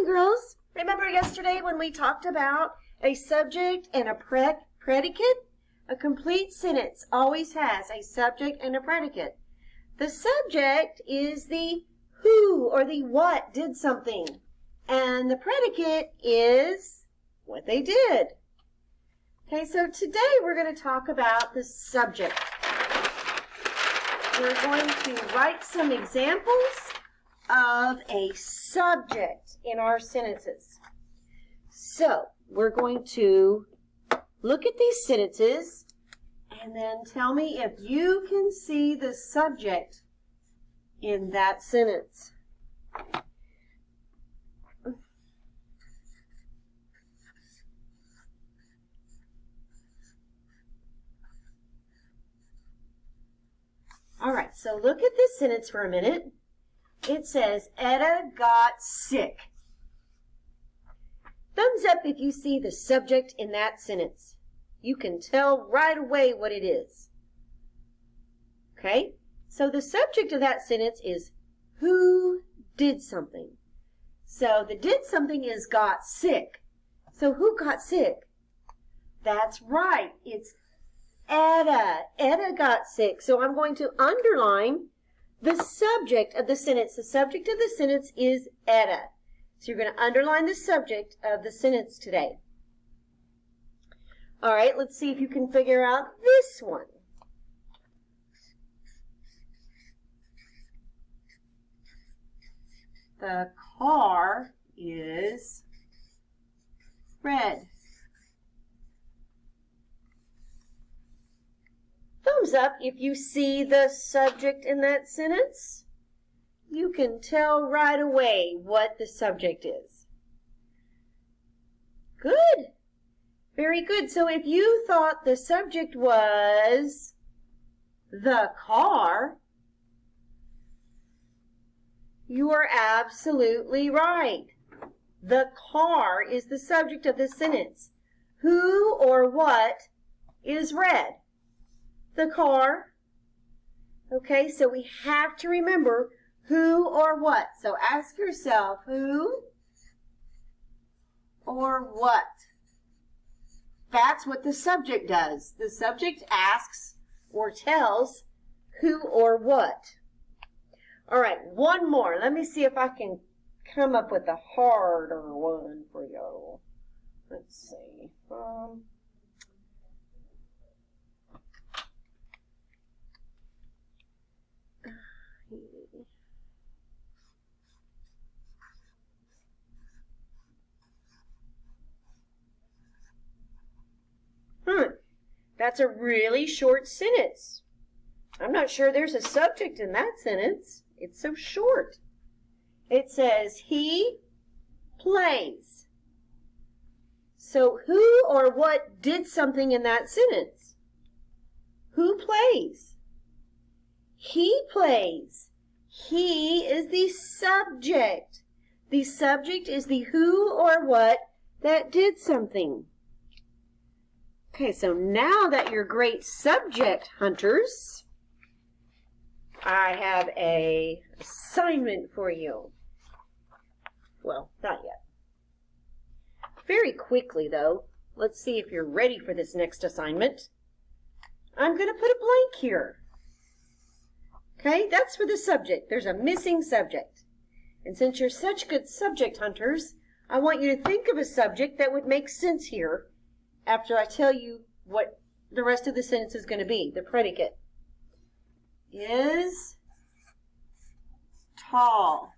morning, girls. Remember yesterday when we talked about a subject and a predicate? A complete sentence always has a subject and a predicate. The subject is the who or the what did something, and the predicate is what they did. Okay, so today we're going to talk about the subject. We're going to write some examples of a subject in our sentences. So we're going to look at these sentences and then tell me if you can see the subject in that sentence. All right, so look at this sentence for a minute. It says, Etta got sick. Thumbs up if you see the subject in that sentence. You can tell right away what it is. Okay, so the subject of that sentence is who did something. So the did something is got sick. So who got sick? That's right, it's Etta. Etta got sick. So I'm going to underline the subject of the sentence. The subject of the sentence is Etta. So you're going to underline the subject of the sentence today. All right, let's see if you can figure out this one. The car is red. Thumbs up if you see the subject in that sentence. You can tell right away what the subject is. Good. Very good. So if you thought the subject was the car, you are absolutely right. The car is the subject of the sentence. Who or what is red? The car. Okay, so we have to remember who or what. So ask yourself, who or what? That's what the subject does. The subject asks or tells who or what. All right, one more. Let me see if I can come up with a harder one for you. Let's see. That's a really short sentence. I'm not sure there's a subject in that sentence. It's so short. It says, he plays. So who or what did something in that sentence? Who plays? He plays. He is the subject. The subject is the who or what that did something. Okay, so now that you're great subject hunters, I have an assignment for you. Well, not yet. Very quickly, though, let's see if you're ready for this next assignment. I'm going to put a blank here. Okay, that's for the subject. There's a missing subject. And since you're such good subject hunters, I want you to think of a subject that would make sense here after I tell you what the rest of the sentence is going to be. The predicate is tall.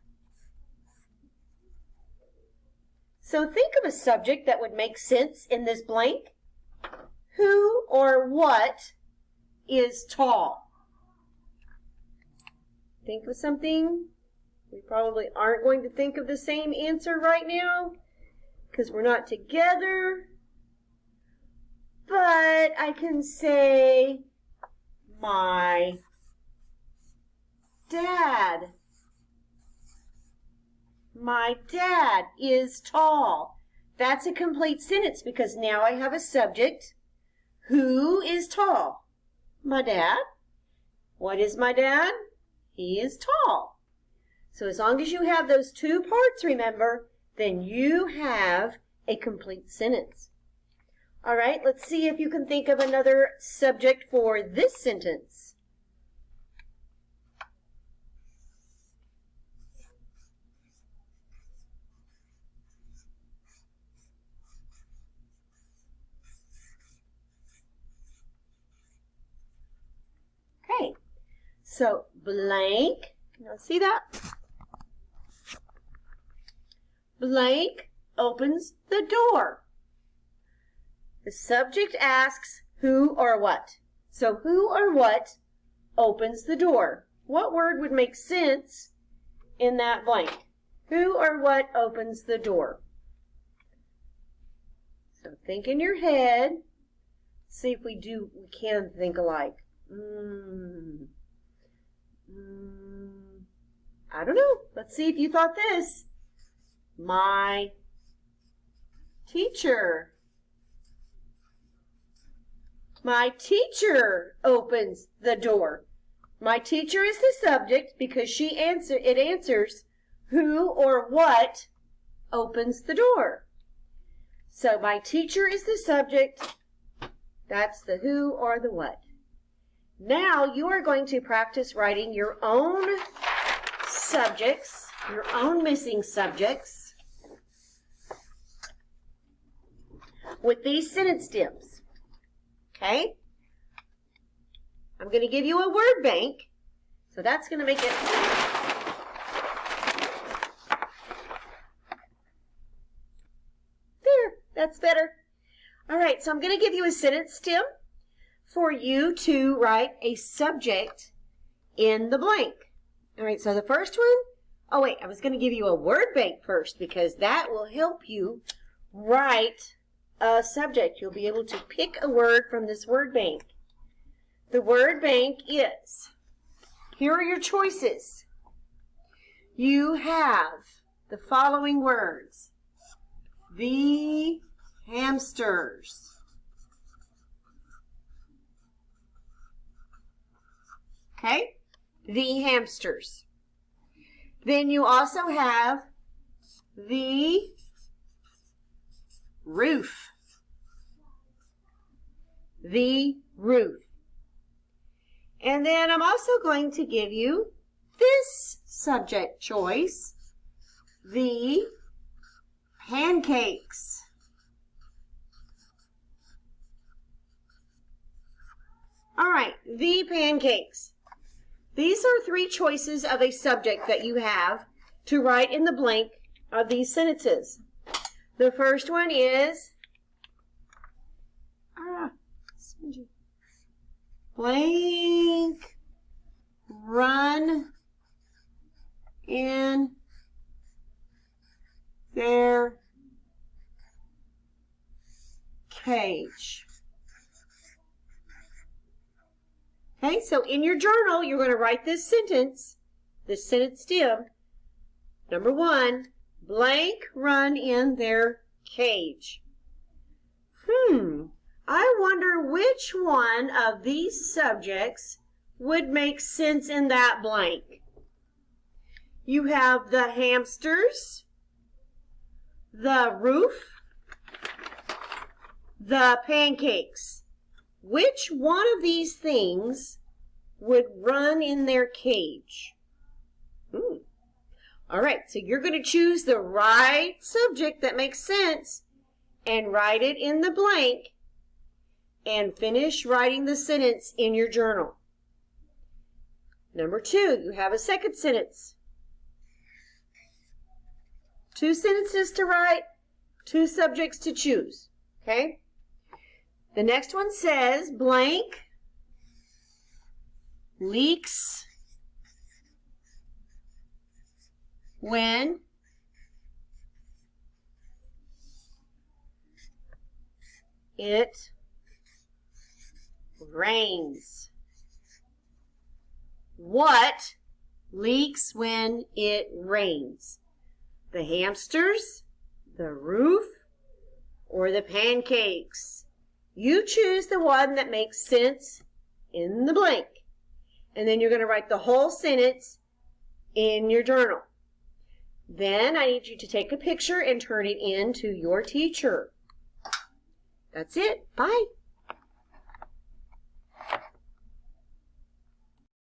So think of a subject that would make sense in this blank. Who or what is tall? Think of something. We probably aren't going to think of the same answer right now because we're not together. But I can say my dad. My dad is tall. That's a complete sentence because now I have a subject. Who is tall? My dad. What is my dad? He is tall. So as long as you have those two parts, remember, then you have a complete sentence. All right, let's see if you can think of another subject for this sentence. Okay, so blank, now see that? Blank opens the door. The subject asks who or what. So who or what opens the door? What word would make sense in that blank? Who or what opens the door? So think in your head. See if we can think alike. I don't know. Let's see if you thought this. My teacher. My teacher opens the door. My teacher is the subject because it answers who or what opens the door. So my teacher is the subject. That's the who or the what. Now you are going to practice writing your own subjects, your own missing subjects with these sentence stems. Okay? I'm going to give you a word bank. So that's going to make it... There, that's better. All right, so I'm going to give you a sentence stem for you to write a subject in the blank. All right, so the first one, oh wait, I was going to give you a word bank first because that will help you write a subject. You'll be able to pick a word from this word bank. The word bank is, here are your choices. You have the following words. The hamsters. Okay? The hamsters. Then you also have the roof. The roof. And then I'm also going to give you this subject choice, the pancakes. All right, the pancakes. These are three choices of a subject that you have to write in the blank of these sentences. The first one is blank run in their cage. Okay, so in your journal, you're going to write this sentence stem. Number one, blank run in their cage. I wonder which one of these subjects would make sense in that blank. You have the hamsters, the roof, the pancakes. Which one of these things would run in their cage? All right, so you're going to choose the right subject that makes sense and write it in the blank and finish writing the sentence in your journal. Number two, you have a second sentence. Two sentences to write, two subjects to choose, okay? The next one says, blank leaks when it rains. What leaks when it rains? The hamsters, the roof, or the pancakes? You choose the one that makes sense in the blank. And then you're going to write the whole sentence in your journal. Then I need you to take a picture and turn it in to your teacher. That's it. Bye.